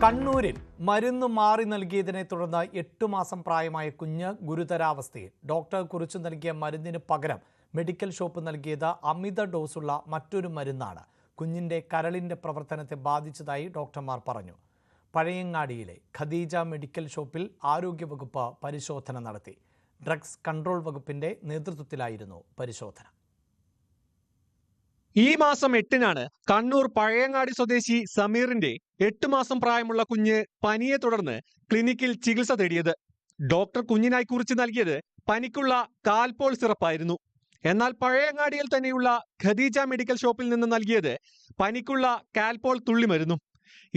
കണ്ണൂരിൽ മരുന്ന് മാറി നൽകിയതിനെ തുടർന്ന് 8 മാസം പ്രായമായ കുഞ്ഞ് ഗുരുതരാവസ്ഥയിൽ. ഡോക്ടർ കുറിച്ചു നൽകിയ മരുന്നിന് പകരം മെഡിക്കൽ ഷോപ്പ് നൽകിയത് അമിത ഡോസുള്ള മറ്റൊരു മരുന്നാണ്. കുഞ്ഞിന്റെ കരളിന്റെ പ്രവർത്തനത്തെ ബാധിച്ചതായി ഡോക്ടർമാർ പറഞ്ഞു. പഴയങ്ങാടിയിലെ ഖദീജ മെഡിക്കൽ ഷോപ്പിൽ ആരോഗ്യവകുപ്പ് പരിശോധന നടത്തി. ഡ്രഗ്സ് കൺട്രോൾ വകുപ്പിന്റെ നേതൃത്വത്തിലായിരുന്നു പരിശോധന. ഈ മാസം 8-നാണ് കണ്ണൂർ പഴയങ്ങാടി സ്വദേശി സമീറിന്റെ 8 മാസം പ്രായമുള്ള കുഞ്ഞ് പനിയെ തുടർന്ന് ക്ലിനിക്കിൽ ചികിത്സ തേടിയത്. ഡോക്ടർ കുഞ്ഞിനായി കുറിച്ച് നൽകിയത് പനിക്കുള്ള കാൽപോൾ സിറപ്പായിരുന്നു. എന്നാൽ പഴയങ്ങാടിയിൽ തന്നെയുള്ള ഖദീജ മെഡിക്കൽ ഷോപ്പിൽ നിന്ന് നൽകിയത് പനിക്കുള്ള കാൽപോൾ തുള്ളിമരുന്നും.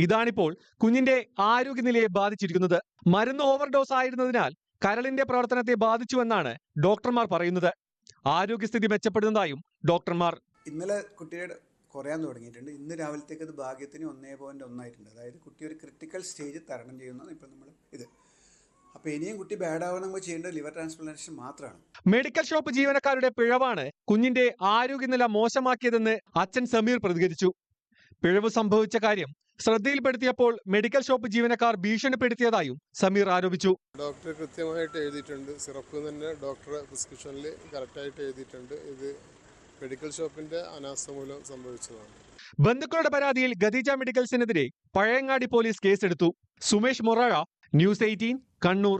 ഇതാണിപ്പോൾ കുഞ്ഞിന്റെ ആരോഗ്യനിലയെ ബാധിച്ചിരിക്കുന്നത്. മരുന്ന് ഓവർഡോസ് ആയിരുന്നതിനാൽ കരളിന്റെ പ്രവർത്തനത്തെ ബാധിച്ചുവെന്നാണ് ഡോക്ടർമാർ പറയുന്നത്. ആരോഗ്യസ്ഥിതി മെച്ചപ്പെടുന്നതായും ഡോക്ടർമാർ. ഇന്നലെ കുട്ടിയുടെ കുറയാൻ തുടങ്ങിയിട്ടുണ്ട്. ഇന്ന് രാവിലത്തേക്ക് അത് ഭാഗ്യത്തിന് 1.1 ആയിട്ടുണ്ട്. അതായത് കുട്ടി ഒരു ക്രിട്ടിക്കൽ സ്റ്റേജ് തരണം ചെയ്യുന്നതാണ് ഇപ്പോൾ നമ്മൾ ഇത്. അപ്പോൾ ഇനിയും കുട്ടി ബാഡ് ആവണമെങ്കിൽ ചെയ്യേണ്ടത് ലിവർ ട്രാൻസ്പ്ലാന്റേഷൻ മാത്രമാണ്. മെഡിക്കൽ ഷോപ്പ് ജീവനക്കാരുടെ പിഴവാണ് കുഞ്ഞിന്റെ ആരോഗ്യനില മോശമാക്കിയതെന്ന് അച്ഛൻ സമീർ പ്രതികരിച്ചു. പിഴവ് സംഭവിച്ച കാര്യം ശ്രദ്ധയിൽപ്പെടുത്തിയപ്പോൾ മെഡിക്കൽ ഷോപ്പ് ജീവനക്കാർ ഭീഷണിപ്പെടുത്തിയതായും സമീർ ആരോപിച്ചു. ഡോക്ടർ കൃത്യമായിട്ട് എഴുതിയിട്ടുണ്ട്. സിറപ്പ് തന്നെ ഡോക്ടർ പ്രിസ്ക്രിപ്ഷനിൽ കറക്റ്റായിട്ട് എഴുതിയിട്ടുണ്ട്. ഇത് മെഡിക്കൽ ഷോപ്പിന്റെ അനാസ്ഥ മൂലം സംഭവിച്ചതാണ്. ബന്ധുക്കളുടെ പരാതിയിൽ ഖദീജ മെഡിക്കൽസിനെതിരെ പഴയങ്ങാടി പോലീസ് കേസെടുത്തു. സുമേഷ് മൊറാഴ, ന്യൂസ് 18 കണ്ണൂർ.